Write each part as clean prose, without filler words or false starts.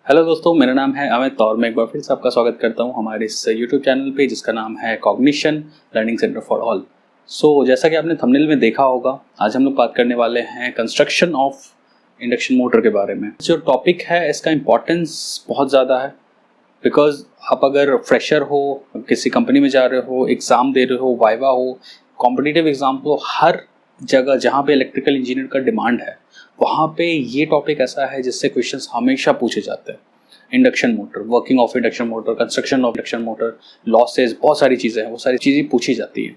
Hello दोस्तों, मेरा नाम है अमित और मैं एक बार फिर से आपका स्वागत करता हूं हमारे इस यूट्यूब चैनल पे जिसका नाम है cognition learning centre for all. जैसा कि आपने थंबनेल में देखा होगा, आज हम लोग बात करने वाले हैं कंस्ट्रक्शन ऑफ इंडक्शन मोटर के बारे में। जो टॉपिक है इसका इम्पोर्टेंस बहुत ज़्यादा है, बिकॉज आप अगर फ्रेशर हो, किसी कंपनी में जा रहे हो, एग्ज़ाम दे रहे हो, वाइवा हो, कॉम्पिटिटिव एग्ज़ाम हो, हर जगह जहाँ पे इलेक्ट्रिकल इंजीनियर का डिमांड है वहाँ पे ये टॉपिक ऐसा है जिससे क्वेश्चंस हमेशा पूछे जाते हैं। Induction motor, working of induction motor, construction of induction motor, losses, बहुत सारी चीज़ें हैं, वो सारी चीज़ें पूछी जाती हैं।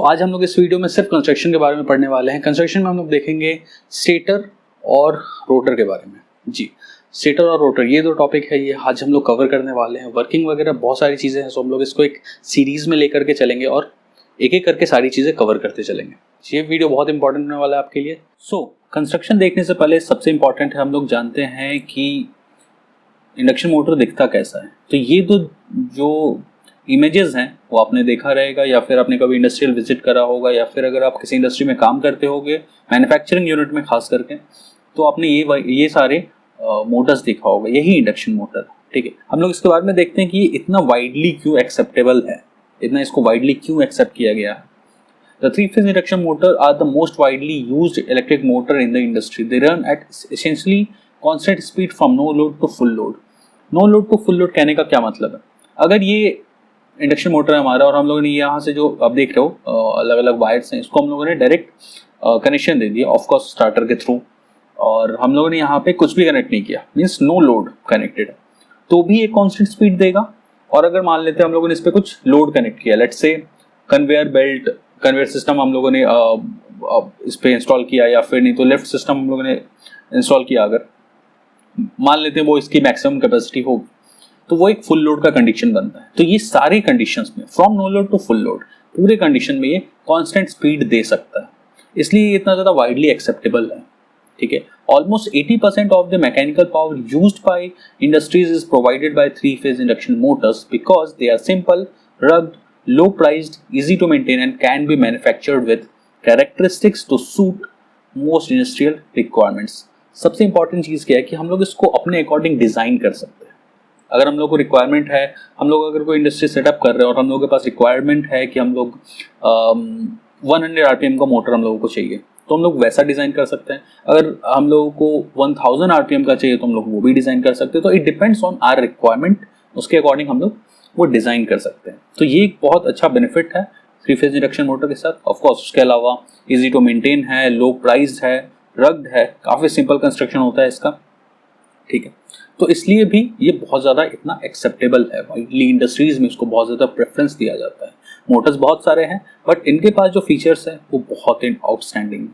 आज हम लोग इस वीडियो में सिर्फ कंस्ट्रक्शन के बारे में पढ़ने वाले हैं। कंस्ट्रक्शन में हम लोग देखेंगे स्टेटर और रोटर के बारे में। जी, स्टेटर और रोटर ये दो टॉपिक है, ये आज हम लोग कवर करने वाले हैं। वर्किंग वगैरह बहुत सारी चीज़ें हैं, हम लोग इसको एक सीरीज़ में लेकर के चलेंगे और एक एक करके सारी चीज़ें कवर करते चलेंगे। ये वीडियो बहुत इंपॉर्टेंट होने वाला है आपके लिए। कंस्ट्रक्शन देखने से पहले सबसे इंपॉर्टेंट है, हम लोग जानते हैं कि इंडक्शन मोटर दिखता कैसा है। तो ये दो जो इमेजेस हैं वो आपने देखा रहेगा, या फिर आपने कभी इंडस्ट्रियल विजिट करा होगा, या फिर अगर आप किसी इंडस्ट्री में काम करते होगे, मैन्युफैक्चरिंग यूनिट में खास करके, तो आपने ये सारे मोटर्स देखा होगा। यही इंडक्शन मोटर, ठीक है। हम लोग इसके बारे में देखते हैं कि ये इतना वाइडली क्यों एक्सेप्टेबल है, इतना इसको वाइडली क्यों एक्सेप्ट किया गया है। The three-phase induction motor are the most widely used electric motor in the industry. They run at essentially constant speed from no load to full load. No load to full load कहने का क्या मतलब है? अगर ये induction motor है हमारा और हम लोगों ने यहाँ से जो आप देख रहे हो अलग अलग वायर्स हैं, इसको हम लोगों ने डायरेक्ट कनेक्शन दे दिया ऑफ कोर्स स्टार्टर के थ्रू, और हम लोगों ने यहाँ पे कुछ भी कनेक्ट नहीं किया, मीन्स नो लोड कनेक्टेड है, तो भी एक कॉन्स्टेंट स्पीड देगा। और अगर मान लेते हैं हम लोगों ने इस पर कुछ लोड कनेक्ट किया, let's say conveyor belt, conveyor system हम लोगों ने इस पे इंस्टॉल किया, या फिर नहीं तो लिफ्ट सिस्टम हम लोगों ने इंस्टॉल किया, अगर मान लेते हैं वो इसकी मैक्सिमम कैपेसिटी होगी, तो वो एक फुल लोड का कंडीशन बनता है। तो ये सारे कंडीशंस में, from no load to full load, पूरे कंडीशन में ये कांस्टेंट स्पीड दे सकता है, इसलिए ये इतना ज़्यादा वाइडली एक्सेप्टेबल है, ठीक है। Almost 80% of the mechanical power used by industries is provided by three phase induction motors because they are simple, rugged, low priced, easy to maintain and can be manufactured with characteristics to suit most industrial requirements. सबसे important चीज़ क्या है कि हम लोग इसको अपने according design कर सकते हैं। अगर हम लोग को रिक्वायरमेंट है, हम लोग अगर कोई इंडस्ट्री सेटअप कर रहे हैं और हम लोग के पास रिक्वायरमेंट है कि हम लोग 100 RPM का मोटर हम लोगों को चाहिए, तो हम लोग वैसा डिज़ाइन कर सकते हैं। अगर हम लोगों को 1000 RPM का चाहिए तो हम लोग वो भी डिज़ाइन कर सकते हैं। तो it depends on our requirement, उसके अकॉर्डिंग हम लोग वो डिज़ाइन कर सकते हैं। तो ये एक बहुत अच्छा बेनिफिट है थ्री फेज इंडक्शन मोटर के साथ। ऑफ कोर्स उसके अलावा इजी टू मेंटेन है, लो प्राइस है, रग्ड है, काफ़ी सिंपल कंस्ट्रक्शन होता है इसका, ठीक है। तो इसलिए भी ये बहुत ज़्यादा इतना एक्सेप्टेबल है, वाइडली इंडस्ट्रीज में इसको बहुत ज़्यादा प्रेफरेंस दिया जाता है। मोटर्स बहुत सारे हैं बट इनके पास जो फीचर्स हैं वो बहुत ही आउटस्टैंडिंग।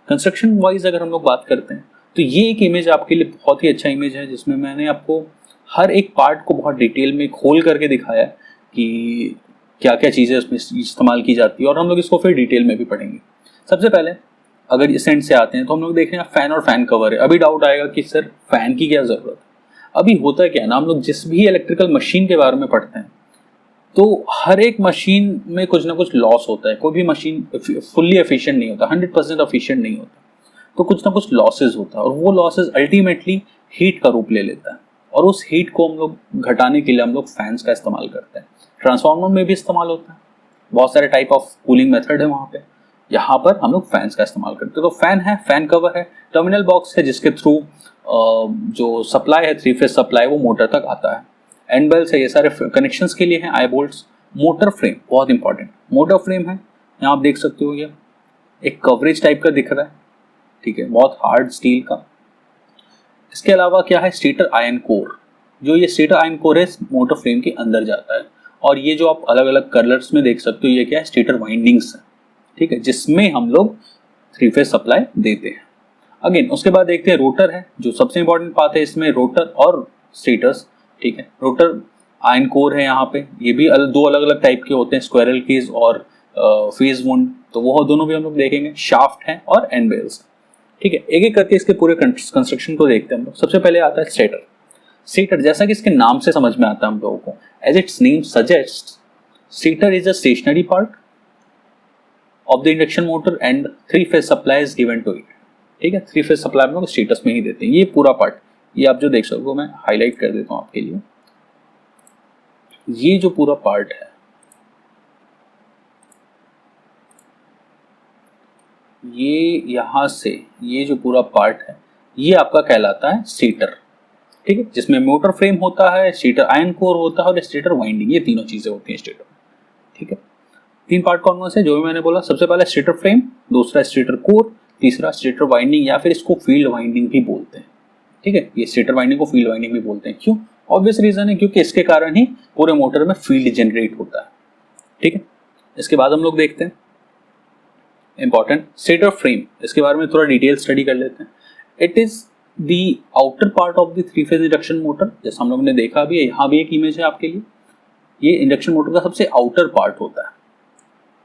कंस्ट्रक्शन वाइज अगर हम लोग बात करते हैं तो ये एक इमेज आपके लिए बहुत ही अच्छा इमेज है, जिसमें मैंने आपको हर एक पार्ट को बहुत डिटेल में खोल करके दिखाया कि क्या क्या चीज़ें उसमें इस्तेमाल की जाती है, और हम लोग इसको फिर डिटेल में भी पढ़ेंगे। सबसे पहले अगर इस एंड से आते हैं तो हम लोग देख रहे हैं फैन और फैन कवर है। अभी डाउट आएगा कि सर फैन की क्या ज़रूरत है। अभी होता है क्या ना, हम लोग जिस भी इलेक्ट्रिकल मशीन के बारे में पढ़ते हैं तो हर एक मशीन में कुछ ना कुछ लॉस होता है। कोई भी मशीन फुल्ली एफिशिएंट नहीं होता, 100% एफिशिएंट नहीं होता, तो कुछ ना कुछ लॉसेज होता है, और वो लॉसेज अल्टीमेटली हीट का रूप ले लेता है, और उस हीट को हम लोग घटाने के लिए हम लोग फैंस का इस्तेमाल करते हैं। ट्रांसफार्मर में भी इस्तेमाल होता है, बहुत सारे टाइप ऑफ कूलिंग मेथड है वहाँ पे, यहाँ पर हम लोग फैंस का इस्तेमाल करते हैं। तो फैन है, फैन कवर है, टर्मिनल बॉक्स है जिसके थ्रू जो सप्लाई है, थ्री फेज सप्लाई, वो मोटर तक आता है। एंड बेल्स है, ये सारे कनेक्शंस के लिए हैं, आई बोल्ट्स। मोटर फ्रेम बहुत इंपॉर्टेंट, मोटर फ्रेम है, यहाँ आप देख सकते हो, ये एक कवरेज टाइप का दिख रहा है, ठीक है, बहुत हार्ड स्टील का। इसके अलावा क्या है, स्टेटर आयरन कोर। जो ये स्टेटर आयरन कोर है मोटर फ्रेम के अंदर जाता है, और ये जो आप अलग अलग कलर्स में देख सकते हो, ये क्या है, स्टेटर वाइंडिंग्स है, ठीक है, जिसमें हम लोग थ्री फेज सप्लाई देते हैं। अगेन उसके बाद देखते हैं रोटर है, जो सबसे इंपॉर्टेंट पार्ट है इसमें, रोटर और स्टेटर्स, ठीक है। रोटर आयरन कोर है यहाँ पे, ये भी दो अलग अलग टाइप के होते हैं, स्क्वायरल केज और फेज वुंड। तो वो दोनों भी हम लोग देखेंगे, शाफ्ट है और एंड बेल्स। ठीक है, एक एक करके इसके पूरे कंस्ट्रक्शन को देखते हैं हम लोग। सबसे पहले आता है स्टेटर। स्टेटर जैसा कि इसके नाम से समझ में आता है हम लोगों को, as its name suggest, stator is a stationary part of the induction motor and 3-phase supply is given to it. ठीक है, 3-phase सप्लाई हम लोग स्टेटस में ही देते हैं। ये पूरा पार्ट, ये आप जो देख सकते हो, मैं हाईलाइट कर देता हूं आपके लिए। ये जो पूरा पार्ट है, ये यहां से ये जो पूरा पार्ट है, ये आपका कहलाता है स्टेटर। ठीक है, जिसमें मोटर फ्रेम होता है, स्टेटर आयरन कोर होता है और स्टेटर वाइंडिंग, ये तीनों चीजें होती हैं स्टेटर। ठीक है, 3 पार्ट कौन कौन से, जो भी मैंने बोला। सबसे पहले स्टेटर फ्रेम, दूसरा स्टेटर कोर, तीसरा स्टेटर वाइंडिंग या फिर इसको फील्ड वाइंडिंग भी बोलते हैं। ठीक है, ये स्टेटर वाइंडिंग को फील्ड वाइंडिंग भी बोलते हैं। क्यों? ऑब्वियस रीजन है, क्योंकि इसके कारण ही पूरे मोटर में फील्ड जनरेट होता है। ठीक है, इसके बाद हम लोग देखते हैं इंपॉर्टेंट स्टेटर फ्रेम। इसके बारे में थोड़ा डिटेल स्टडी कर लेते हैं। It is the outer part of the 3-phase induction motor. जैसा हम लोगों ने देखा भी है, यहाँ भी एक इमेज है आपके लिए। ये इंडक्शन मोटर का सबसे आउटर पार्ट होता है।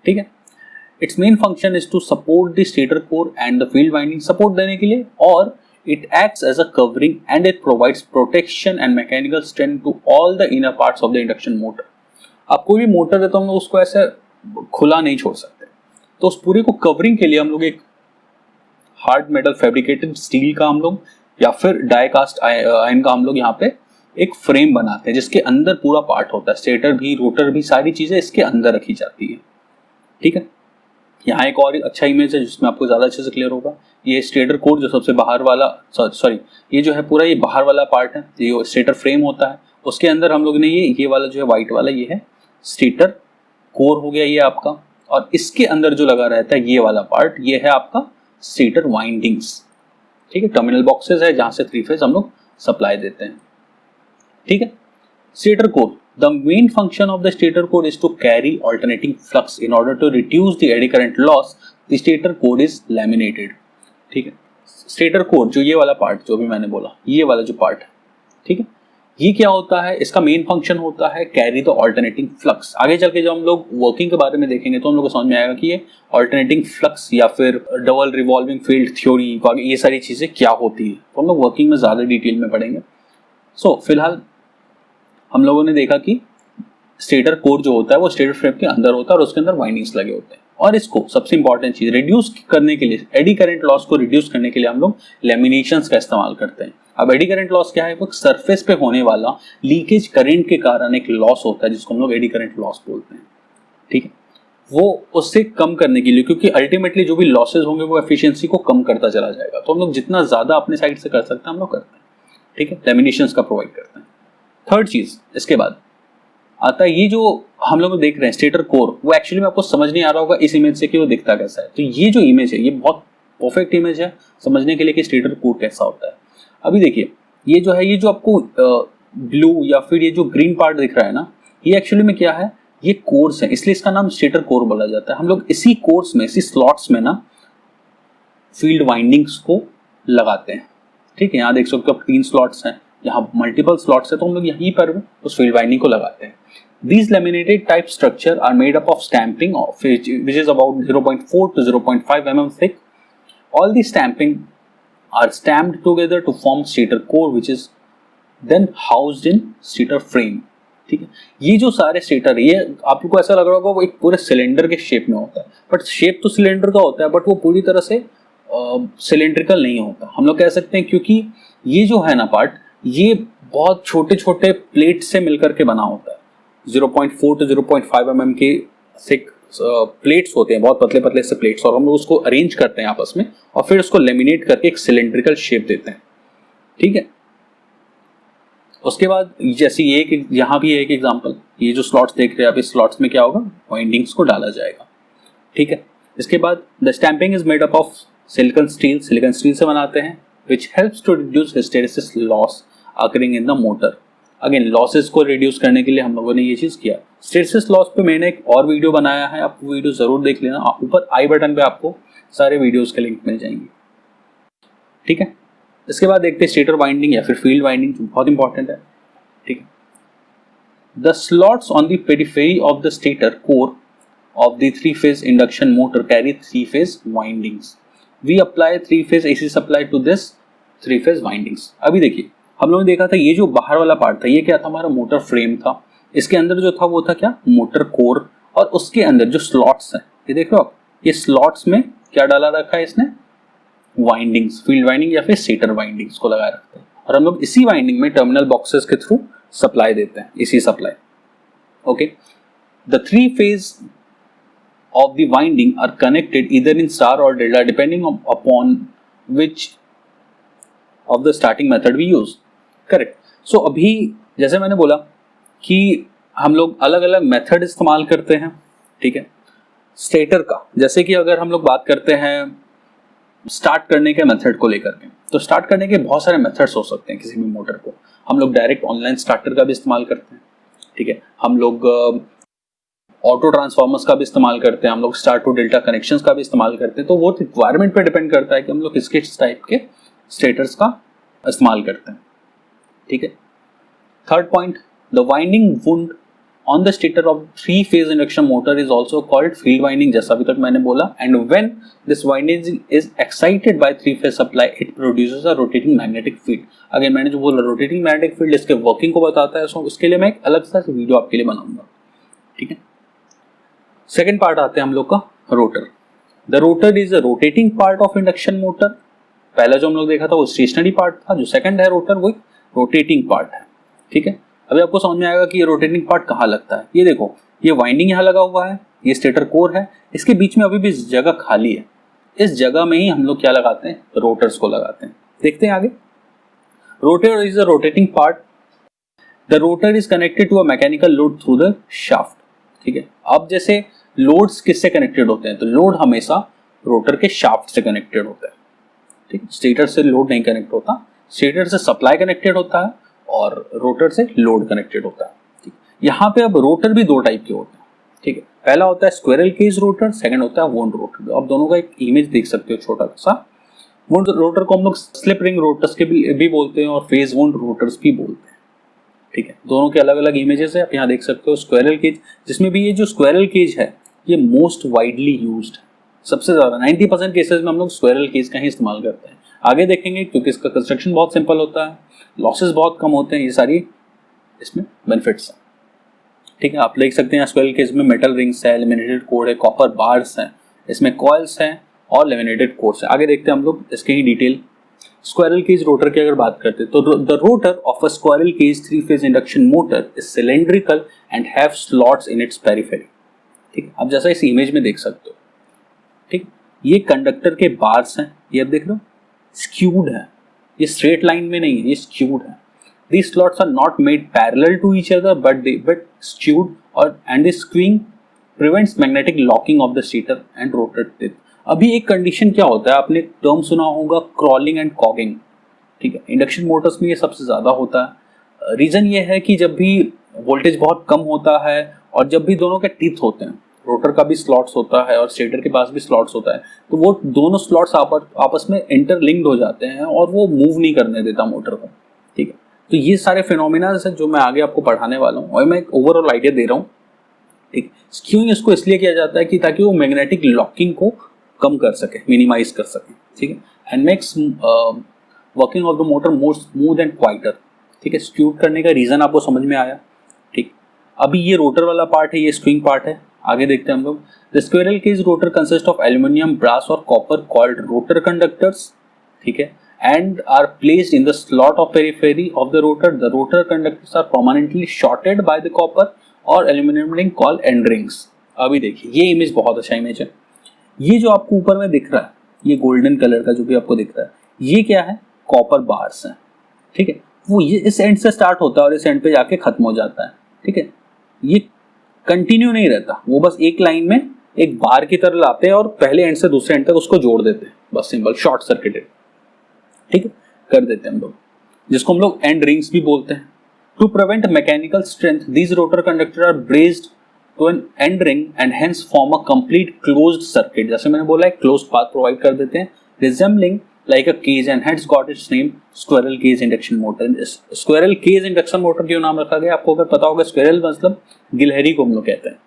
ठीक है, its main function is to support the stator core and the field winding, support देने के लिए, और it acts as a covering and it provides protection and mechanical strength to all the inner parts of the induction motor. अब कोई भी motor है तो हम लोग उसको ऐसे खुला नहीं छोड़ सकते, तो उस पूरे को कवरिंग के लिए हम लोग एक हार्ड मेटल फैब्रिकेटेड स्टील का हम लोग या फिर डाई कास्ट आयरन का हम लोग यहाँ पे एक फ्रेम बनाते हैं, जिसके अंदर पूरा पार्ट होता है। स्टेटर भी, रोटर भी, सारी चीजें इसके अंदर रखी जाती है। ठीक है, यहाँ एक और अच्छा इमेज है जिसमें आपको ज्यादा अच्छे से क्लियर होगा। ये स्टेटर कोर जो सबसे बाहर वाला, सॉरी ये जो है पूरा ये बाहर वाला पार्ट है, ये स्टेटर फ्रेम होता है। उसके अंदर हम लोग ने ये वाला जो है व्हाइट वाला, ये है स्टेटर कोर हो गया ये आपका, और इसके अंदर जो लगा रहता है ये वाला पार्ट, ये है आपका स्टेटर वाइंडिंग्स। ठीक है, टर्मिनल बॉक्सेस है जहां से 3-phase हम लोग सप्लाई देते हैं। ठीक है, stator core, the main function of the stator core is to carry alternating flux in order to reduce the eddy current loss. The stator core is laminated. ठीक है, स्टेटर कोर जो ये वाला पार्ट जो भी मैंने बोला, ये वाला जो पार्ट है, ठीक है, ये क्या होता है, इसका मेन फंक्शन होता है कैरी द ऑल्टरनेटिंग फ्लक्स। आगे चल के जब हम लोग वर्किंग के बारे में देखेंगे तो हम लोग को समझ में आएगा कि ये ऑल्टरनेटिंग फ्लक्स या फिर डबल रिवॉल्विंग फील्ड थ्योरी, ये सारी चीजें क्या होती है, तो हम लोग वर्किंग में ज्यादा डिटेल में पढ़ेंगे। सो फिलहाल हम लोगों ने देखा कि स्टेटर कोर जो होता है वो स्टेटर फ्रेम के अंदर होता है और उसके अंदर वाइंडिंग्स लगे होते हैं, और इसको सबसे इंपॉर्टेंट चीज रिड्यूस करने के लिए, एडी करंट लॉस को रिड्यूस करने के लिए हम लोग लैमिनेशंस का इस्तेमाल करते हैं। अब एडी करंट लॉस क्या है, वो सरफेस पे होने वाला लीकेज करंट के कारण एक लॉस होता है जिसको हम लोग एडी करंट लॉस बोलते हैं। ठीक है, वो उससे कम करने के लिए, क्योंकि अल्टीमेटली जो भी लॉसेज होंगे वो एफिशिएंसी को कम करता चला जाएगा, तो हम लोग जितना ज्यादा अपने साइड से कर सकते हैं हम लोग करते हैं। ठीक है, लैमिनेशंस का प्रोवाइड करते हैं। थर्ड चीज इसके बाद आता है, ये जो हम लोग देख रहे हैं स्टेटर कोर, वो एक्चुअली में आपको समझ नहीं आ रहा होगा इस इमेज से कि वो दिखता कैसा है। तो ये जो इमेज है ये बहुत परफेक्ट इमेज है समझने के लिए कि स्टेटर कोर कैसा होता है। अभी देखिए, ये जो है, ये जो आपको ब्लू या फिर ये जो ग्रीन पार्ट दिख रहा है ना, ये एक्चुअली में क्या है, ये कोर्स है, इसलिए इसका नाम स्टेटर कोर बोला जाता है। हम लोग इसी कोर्स में, इसी स्लॉट्स में ना फील्ड वाइंडिंग्स को लगाते हैं। ठीक है, यहाँ देख सकते हो 3 स्लॉट्स हैं, यहाँ मल्टीपल स्लॉट्स है, तो हम लोग यहीं पर उस फील्ड वाइंडिंग को लगाते हैं। These laminated type structure are made up of stamping which is about 0.4 to 0.5 mm thick. All the stamping are stamped together to form stator core which is then housed in stator frame. ठीक है, ये जो सारे stator, ये आपको ऐसा लग रहा होगा वो एक पूरे सिलेंडर के शेप में होता है, बट शेप तो सिलेंडर का होता है बट वो पूरी तरह से सिलेंड्रिकल नहीं होता। हम लोग कह सकते हैं क्योंकि ये जो है ना पार्ट, ये बहुत छोटे छोटे प्लेट से मिलकर के बना होता है। 0.4 to 0.5 mm के थिक प्लेट्स होते हैं, बहुत पतले पतले से प्लेट्स, और हम लोग उसको अरेंज करते हैं आपस में और फिर उसको लेमिनेट करके एक सिलेंड्रिकल शेप देते हैं। ठीक है, उसके बाद जैसे ये यहाँ भी है एक एग्जांपल, ये जो स्लॉट्स देख रहे हैं आप, इस स्लॉट्स में क्या होगा, वाइंडिंग्स को डाला जाएगा। ठीक है, इसके बाद the stamping is made up of silicon steel से बनाते हैं, which helps to reduce hysteresis loss occurring in the motor. Again losses को रिड्यूस करने के लिए हम लोगों ने ये चीज किया। हिस्टेरेसिस लॉस पे मैंने एक और वीडियो बनाया है, आप वो वीडियो जरूर देख लेना, ऊपर आई बटन पे आपको सारे वीडियोस के लिंक मिल जाएंगे। ठीक है, इसके बाद देखते हैं स्टेटर वाइंडिंग या फिर फील्ड वाइंडिंग, जो बहुत इंपॉर्टेंट है। ठीक है, the slots on the periphery of the stator core of the three-phase induction motor carry three-phase windings. We apply three-phase AC supply to this three-phase windings. अभी देखिए हम लोगों ने देखा था ये जो बाहर वाला पार्ट था ये क्या था, हमारा मोटर फ्रेम था. इसके अंदर जो था वो था क्या, मोटर कोर. और उसके अंदर जो स्लॉट्स हैं ये देख रहे हो आप, ये स्लॉट्स में क्या डाला रखा है इसने, वाइंडिंग्स, फील्ड वाइंडिंग या फिर स्टेटर वाइंडिंग्स को लगा रखते हैं. और हम लोग इसी वाइंडिंग में टर्मिनल बॉक्सेस के थ्रू सप्लाई देते हैं, इसी supply. Okay, the three phase of the winding are connected either in star or delta depending upon which of the starting method we use. Correct. So अभी जैसे मैंने बोला कि हम लोग अलग अलग मेथड इस्तेमाल करते हैं. ठीक है, स्टेटर का जैसे कि अगर हम लोग बात करते हैं स्टार्ट करने के मेथड को लेकर के, तो स्टार्ट करने के बहुत सारे मेथड्स हो सकते हैं किसी भी मोटर को. हम लोग डायरेक्ट ऑनलाइन स्टार्टर का भी इस्तेमाल करते हैं. ठीक है, हम लोग ऑटो ट्रांसफॉर्मर्स का भी इस्तेमाल करते हैं, हम लोग स्टार टू डेल्टा कनेक्शंस का भी इस्तेमाल करते हैं. तो वो रिक्वायरमेंट पे डिपेंड करता है कि हम लोग किस टाइप के स्टेटर्स का इस्तेमाल करते हैं. ठीक है. Third point, the winding wound on the stator of three phase induction motor is also called field winding, जैसा अभी तक मैंने बोला. And when this winding is excited by three phase supply it produces a rotating magnetic field. Again मैंने जो बोला rotating magnetic field इसके working को बताता है, सो उसके लिए मैं एक अलग सा वीडियो आपके लिए बनाऊंगा. ठीक है. सेकेंड पार्ट आते हैं हम लोग का rotor. The rotor is a rotating part of induction motor. पहला जो हम लोग देखा था वो स्टेशनरी पार्ट था, जो सेकंड है रोटर वो रोटेटिंग पार्ट है. ठीक है, अभी आपको समझ में आएगा कि ये रोटेटिंग पार्ट कहाँ लगता है. ये देखो, ये वाइंडिंग यहाँ लगा हुआ है, ये स्टेटर कोर है, इसके बीच में अभी भी जगह खाली है. इस जगह में ही हम लोग क्या लगाते हैं, रोटर्स को लगाते हैं. देखते हैं आगे. Rotor is a rotating part. The rotor is connected to a mechanical load through the shaft. ठीक है, अब जैसे लोड्स किससे कनेक्टेड होते हैं, तो लोड हमेशा रोटर के शाफ्ट से कनेक्टेड होता है. ठीक है, स्टेटर से लोड नहीं कनेक्ट होता, स्टेटर से सप्लाई कनेक्टेड होता है और रोटर से लोड कनेक्टेड होता है. ठीक, यहाँ पे अब रोटर भी दो टाइप के होते हैं. ठीक है, पहला होता है स्क्विरल केज रोटर, सेकंड होता है वुंड रोटर. आप दोनों का एक इमेज देख सकते हो छोटा सा. वुंड रोटर को हम लोग स्लिप रिंग रोटर्स के भी बोलते हैं और फेज वुंड रोटर्स भी बोलते हैं. ठीक है, दोनों के अलग अलग इमेजेस है, आप यहाँ देख सकते हो. स्क्विरल केज, जिसमें भी ये जो स्क्विरल केज है ये मोस्ट वाइडली यूज्ड है. सबसे ज्यादा 90% केसेस में हम लोग स्क्विरल केज का ही इस्तेमाल करते हैं. आगे देखेंगे क्योंकि इसका कंस्ट्रक्शन बहुत सिंपल होता है, लॉसेस बहुत कम होते हैं, ये सारी इसमें बेनिफिट्स हैं. ठीक है, आप देख सकते हैं स्क्विरल केज में मेटल रिंग्स है, लेमिनेटेड कोर है, कॉपर बार्स हैं, इसमें कॉइल्स हैं और लेमिनेटेड कोर्स है. आगे देखते हैं हम लोग इसके ही डिटेल. स्क्विरल केज रोटर की अगर बात करते हैं तो the rotor of a squirrel cage three phase induction motor is cylindrical and have slots in its periphery. ठीक है, आप जैसा इस इमेज में देख सकते हो. ठीक, ये कंडक्टर के बार्स हैं, ये आप देख रहे हो स्क्यूड है, ये स्ट्रेट लाइन में नहीं है, ये स्क्यूड है. These slots are not made parallel to each other but skewed and the skewing prevents magnetic locking of the stator and rotor teeth. अभी एक कंडीशन क्या होता है, आपने टर्म सुना होगा क्रॉलिंग एंड कॉगिंग. ठीक है, इंडक्शन मोटर्स में ये सबसे ज्यादा होता है. रीजन ये है कि जब भी वोल्टेज बहुत कम होता है और जब भी दोनों के टीथ होते हैं, रोटर का भी स्लॉट्स होता है और स्टेटर के पास भी स्लॉट्स होता है, तो वो दोनों स्लॉट्स आपस में इंटरलिंक्ड हो जाते हैं और वो मूव नहीं करने देता मोटर को. ठीक है, तो ये सारे फिनोमिना हैं जो मैं आगे आपको पढ़ाने वाला हूँ और मैं एक ओवरऑल आइडिया दे रहा हूँ. ठीक, स्क्यूइंग इसको इसलिए किया जाता है कि ताकि वो मैग्नेटिक लॉकिंग को कम कर सके, मिनिमाइज कर सके. ठीक है, and makes working of the motor more smooth and quieter. ठीक है, स्क्यूड करने का रीजन आपको समझ में आया. ठीक, अभी ये रोटर वाला पार्ट है, ये स्क्यूइंग पार्ट है. आगे देखते हैं हम लोग. The squirrel cage rotor consist of aluminium, brass और कॉपर कॉल्ड रोटर कंडक्टर्स. ठीक है, and are placed in the slot of periphery of the rotor. The rotor conductors are permanently shorted by the copper or aluminum ring called end rings. अभी देखिए ये image बहुत अच्छा image है. ये जो आपको ऊपर में दिख रहा है, ये गोल्डन कलर का जो भी आपको दिख रहा है, ये क्या है, कॉपर बार्स हैं. ठीक है, वो ये इस एंड से स्टार्ट होता है और इस एंड पे जाके खत्म हो जाता है. ठीक है, ये कंटिन्यू नहीं रहता, वो बस एक लाइन में एक बार की तरह लाते हैं और पहले एंड से दूसरे एंड तक उसको जोड़ देते हैं, बस सिंपल शॉर्ट सर्किटेड. ठीक है, कर देते हैं हम लोग, जिसको हम लोग एंड रिंग्स भी बोलते हैं. To prevent mechanical strength these rotor conductor are brazed to an end ring and hence form a complete closed circuit. जैसे मैंने बोला एक क्लोज्ड पाथ प्रोवाइड कर देते हैं, resembling like a cage and hence got its name squirrel cage induction motor. Squirrel cage induction motor क्यों नाम रखा गया, आपको अगर पता होगा, स्क्विरल मतलब गिलहरी को हम लोग कहते हैं.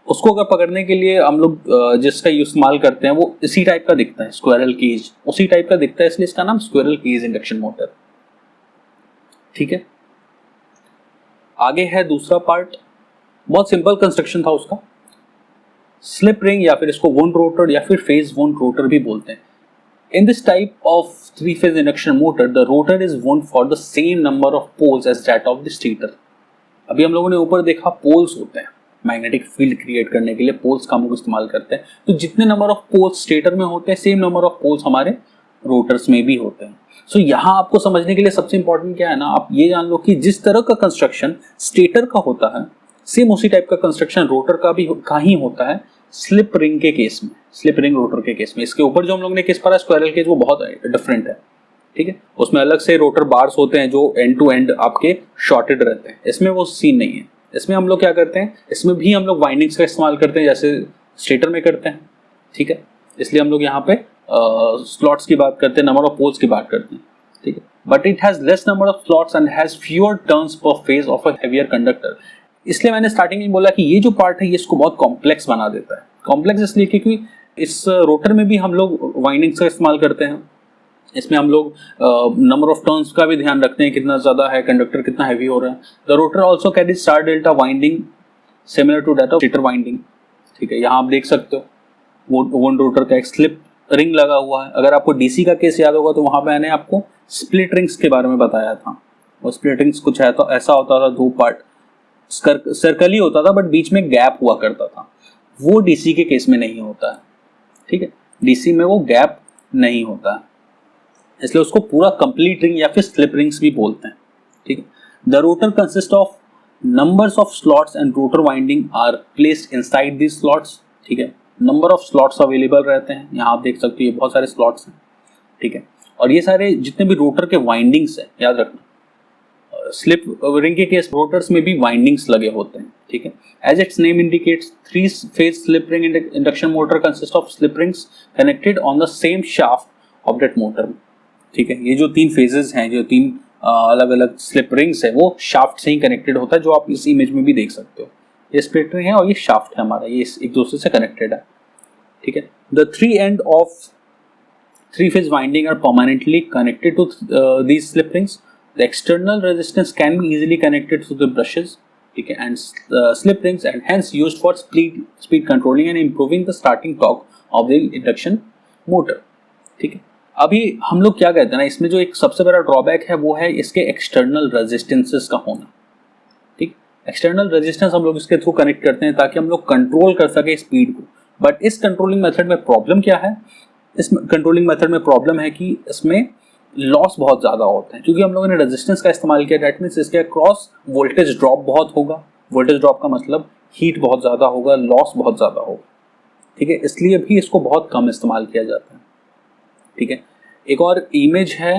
उसको अगर पकड़ने के लिए हम लोग जिसका इस्तेमाल करते हैं वो इसी टाइप का दिखता है, स्क्विरल केज उसी टाइप का दिखता है, इसलिए इसका नाम स्क्विरल केज इंडक्शन मोटर। ठीक है, आगे है दूसरा पार्ट, बहुत सिंपल कंस्ट्रक्शन था उसका, स्लिप रिंग या फिर इसको वुंड रोटर या फिर फेज वुंड रोटर भी बोलते हैं। In this type of three-phase induction motor, the rotor is wound for the same number of poles as that of the stator. अभी हम लोगों ने ऊपर देखा पोल्स होते हैं, मैग्नेटिक फील्ड क्रिएट करने के लिए पोल्स का हम लोग इस्तेमाल करते हैं, तो जितने नंबर ऑफ पोल्स स्टेटर में होते हैं सेम नंबर ऑफ पोल्स हमारे रोटर्स में भी होते हैं। सो यहाँ आपको समझने के लिए सबसे इंपॉर्टेंट क्या है ना, आप ये जान लो कि जिस तरह का कंस्ट्रक्शन स्टेटर का होता है सेम उसी टाइप का कंस्ट्रक्शन रोटर का ही होता है स्लिप रिंग के केस में, स्लिप रिंग रोटर के केस में। इसके ऊपर जो हम लोग ने केस पढ़ा स्क्वायरल केज वो बहुत डिफरेंट है। ठीक है, उसमें अलग से रोटर बार्स होते हैं जो एंड टू एंड आपके शॉर्टेड रहते हैं, इसमें वो सीन नहीं है। इसमें हम लोग क्या करते हैं, इसमें भी हम लोग वाइंडिंग्स का इस्तेमाल करते हैं जैसे स्टेटर में करते हैं। ठीक है, इसलिए हम लोग यहाँ पे स्लॉट्स की बात करते हैं, नंबर ऑफ पोल्स की बात करते हैं। ठीक है, but it has less number of slots and has fewer turns per phase of a heavier conductor. इसलिए मैंने स्टार्टिंग में बोला कि ये जो पार्ट है ये इसको बहुत कॉम्प्लेक्स बना देता है। कॉम्प्लेक्स इसलिए क्योंकि इस रोटर में भी हम लोग वाइंडिंग्स का इस्तेमाल करते हैं, इसमें हम लोग नंबर ऑफ टर्न्स का भी ध्यान रखते हैं, कितना ज़्यादा है कंडक्टर, कितना हैवी हो रहा है। The rotor also carry star delta winding similar to that of stator winding. ठीक है, यहाँ आप देख सकते हो वुंड रोटर का एक स्लिप रिंग लगा हुआ है। अगर आपको डीसी का केस याद होगा तो वहाँ पे मैंने आपको स्प्लिट रिंग्स के बारे में बताया था। और स्प्लिट रिंग्स कुछ है तो ऐसा होता था, दो पार्ट सर्कल ही होता था बट बीच में गैप हुआ करता था, वो डीसी के केस में नहीं होता है। ठीक है, डीसी में वो गैप नहीं होता है, इसलिए उसको पूरा कंप्लीट रिंग या फिर स्लिप रिंग्स भी बोलते हैं। ठीक है, the rotor consist of numbers of slots and rotor winding are placed inside these slots. ठीक है, नंबर ऑफ स्लॉट्स अवेलेबल रहते हैं, यहाँ आप देख सकते हो ये बहुत सारे स्लॉट्स हैं। ठीक है, और ये सारे जितने भी रोटर के वाइंडिंग्स हैं, याद रखना स्लिप रिंग के केस रोटर्स में भी वाइंडिंग्स लगे होते हैं। ठीक है, as its name indicates three phase slip ring induction motor consist of slip rings connected on the same shaft of that motor. ठीक है, ये जो तीन फेजेस हैं, जो तीन अलग अलग स्लिप रिंग्स है, वो शाफ्ट से ही कनेक्टेड होता है, जो आप इस इमेज में भी देख सकते हो। ये स्प्लिट रिंग है और ये शाफ्ट है हमारा, ये एक दूसरे से कनेक्टेड है। ठीक है, the three end of three phase winding are permanently connected to these slip rings. The external resistance can be easily connected to the brushes, okay, and slip rings, and hence used for speed controlling and improving the starting torque of the induction motor. ठीक है, अभी हम लोग क्या कहते हैं ना, इसमें जो एक सबसे बड़ा ड्रॉबैक है वो है इसके एक्सटर्नल रेजिस्टेंसेस का होना। ठीक, एक्सटर्नल रेजिस्टेंस हम लोग इसके थ्रू कनेक्ट करते हैं ताकि हम लोग कंट्रोल कर सके स्पीड को। बट इस कंट्रोलिंग मेथड में प्रॉब्लम क्या है, इस कंट्रोलिंग मेथड में प्रॉब्लम है कि इसमें लॉस बहुत ज़्यादा होते हैं, क्योंकि हम लोगों ने रेजिस्टेंस का इस्तेमाल किया। दैट मीन्स इसके अक्रॉस वोल्टेज ड्रॉप बहुत होगा। वोल्टेज ड्रॉप का मतलब हीट बहुत ज़्यादा होगा, लॉस बहुत ज़्यादा होगा। ठीक है, इसलिए भी इसको बहुत कम इस्तेमाल किया जाता है। ठीक है, एक और इमेज है।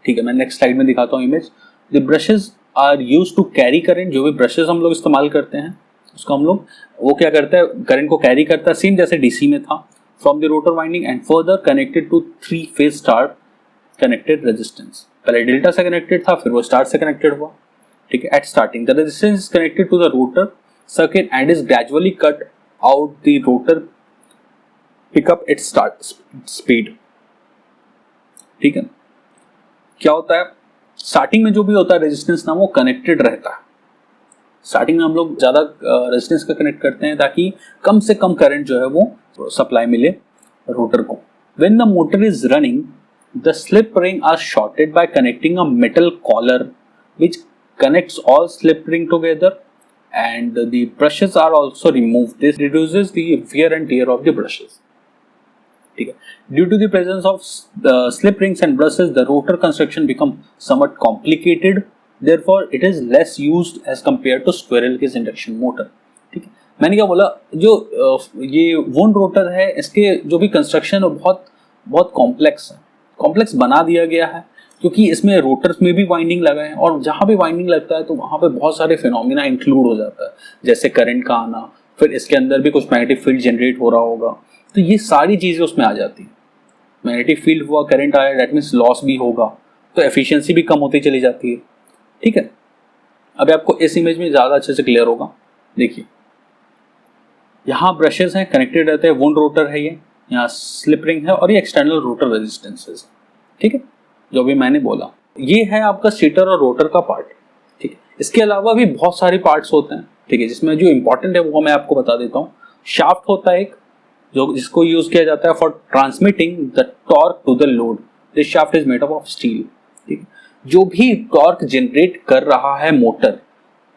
ठीक है, मैं नेक्स्ट स्लाइड में दिखाता हूँ image. The brushes are use to carry current. जो भी ब्रशेज हम लोग इस्तेमाल करते हैं उसको हम लोग, वो क्या करता है, करंट को कैरी करता है, सेम जैसे डीसी में था, from the rotor winding and further connected to three phase star connected resistance. पहले डेल्टा से कनेक्टेड था, फिर वो स्टार से कनेक्टेड हुआ। ठीक है, at starting the resistance is connected to the rotor circuit and is gradually cut out the rotor pick up its start speed. ठीक है, क्या होता है, स्टार्टिंग में जो भी होता है रेजिस्टेंस ना, वो कनेक्टेड रहता है। स्टार्टिंग में हम लोग ज्यादा रेजिस्टेंस का कनेक्ट करते हैं ताकि कम से कम करंट जो है वो सप्लाई मिले रोटर को। When the motor is running, the slip ring are shorted by connecting a metal collar which connects all slip ring together, and the brushes are also removed. This reduces the wear and tear of the brushes. ठीक है, due to the presence of the slip rings and brushes, the rotor construction becomes somewhat complicated. Therefore, it is less used as compared to squirrel cage induction motor. ठीक है, मैंने क्या बोला, जो ये wound rotor है इसके जो भी कंस्ट्रक्शन है बहुत बहुत कॉम्प्लेक्स है। कॉम्प्लेक्स बना दिया गया है क्योंकि इसमें रोटर्स में भी वाइंडिंग लगा है, और जहाँ भी वाइंडिंग लगता है तो वहाँ पे बहुत सारे फिनोमिना इंक्लूड हो जाता है, जैसे करंट का आना, फिर इसके अंदर भी कुछ मैग्नेटिक फील्ड जनरेट हो रहा होगा, तो ये सारी चीज़ें उसमें आ जाती हैं। मैग्नेटिक फील्ड हुआ, करंट आया, दैट मीन्स लॉस भी होगा, तो एफिशिएंसी भी कम होती चली जाती है। ठीक है, अभी आपको इस इमेज में ज़्यादा अच्छे से क्लियर होगा। देखिए यहाँ ब्रशेस हैं, कनेक्टेड रहते हैं, वुंड रोटर है ये, यहाँ स्लिप रिंग है और ये एक्सटर्नल रोटर रेजिस्टेंसेस, ठीक है, जो भी मैंने बोला। ये है आपका स्टेटर और रोटर का पार्ट, ठीक है। इसके अलावा भी बहुत सारे पार्ट्स होते हैं, ठीक है, जिसमें जो इंपॉर्टेंट है वो मैं आपको बता देता हूँ। शाफ्ट होता है एक, जो जिसको यूज किया जाता है for transmitting the torque to the load. This shaft is made up of steel, ठीक है। जो भी टॉर्क जनरेट कर रहा है मोटर,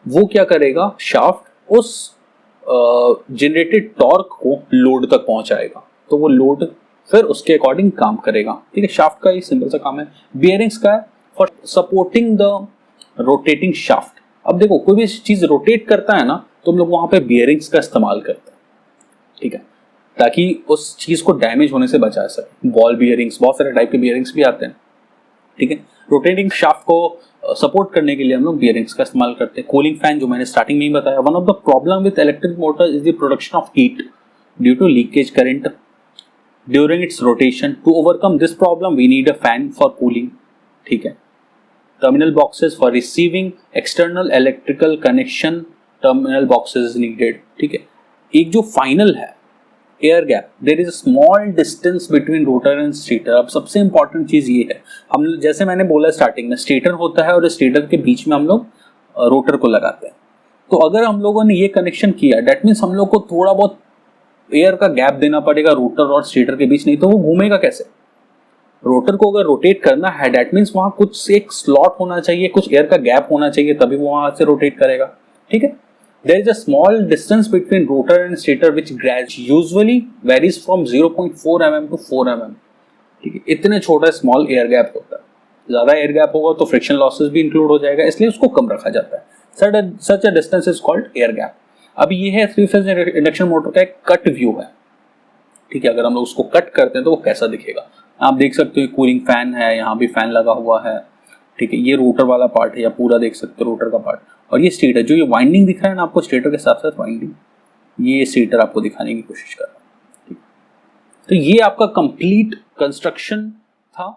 वो क्या करेगा, शाफ्ट उस जनरेटेड टॉर्क को लोड तक पहुंचाएगा, तो वो लोड फिर उसके अकॉर्डिंग काम करेगा, ठीक है। शाफ्ट का ये सिंपल सा काम है। बियरिंग्स का है for supporting the rotating shaft. अब देखो कोई भी चीज रोटेट करता है ना, तो हम लोग वहां पे बियरिंग्स का इस्तेमाल करते हैं, ठीक है, ताकि उस चीज को डैमेज होने से बचा सके। बॉल बियरिंग्स, बहुत सारे टाइप के बियरिंग्स भी आते हैं, ठीक है। रोटेटिंग शाफ्ट को सपोर्ट करने के लिए हम लोग बियरिंग्स का इस्तेमाल करते हैं। कूलिंग फैन, जो मैंने स्टार्टिंग में ही बताया, one of the problem with electric motor is the production of heat due to leakage current during its rotation. To overcome this problem we need a fan for cooling, ठीक है। Terminal boxes for receiving external electrical connection, terminal boxes needed, ठीक है। एक जो final है air gap, there is a small distance between rotor and stator. अब सबसे important चीज ये है, हम जैसे मैंने बोला स्टार्टिंग में, स्टेटर होता है और स्टेटर के बीच में हम लोग रोटर को लगाते हैं। तो अगर हम लोगों ने ये कनेक्शन किया, डेट मीन्स हम लोग को थोड़ा बहुत एयर का गैप देना पड़ेगा रोटर और स्टेटर के बीच, नहीं तो वो घूमेगा कैसे। रोटर को अगर रोटेट करना है, डेट मीन्स वहां कुछ एक स्लॉट होना चाहिए, कुछ एयर का गैप होना चाहिए, तभी वो वहां से रोटेट करेगा, ठीक है। There is a small distance between rotor and stator which usually varies from 0.4 mm to 4 mm, ठीक है। इतने छोटा स्मॉल एयर गैप होता है। ज्यादा एयर गैप होगा तो फ्रिक्शन लॉसेस भी इंक्लूड हो जाएगा, इसलिए उसको कम रखा जाता है। Such a distance is called air gap. अब ये है 3-फेज इंडक्शन मोटर का एक कट व्यू है, ठीक है। अगर हम लोग उसको कट करते हैं तो वो कैसा दिखेगा, आप देख सकते हो। कूलिंग फैन है, यहाँ भी फैन लगा हुआ है, ठीक है। ये रोटर वाला पार्ट है, या पूरा देख सकते हो रोटर का पार्ट, और ये स्टेटर, जो ये वाइंडिंग दिख रहा है ना आपको स्टेटर के साथ साथ वाइंडिंग, ये स्टेटर आपको दिखाने की कोशिश कर रहा है, ठीक। तो ये आपका कंप्लीट कंस्ट्रक्शन था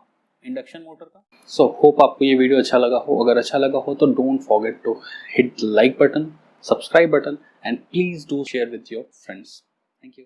इंडक्शन मोटर का। सो होप आपको ये वीडियो अच्छा लगा हो। अगर अच्छा लगा हो तो don't forget to hit like button, subscribe button, and please do share with your friends. Thank you.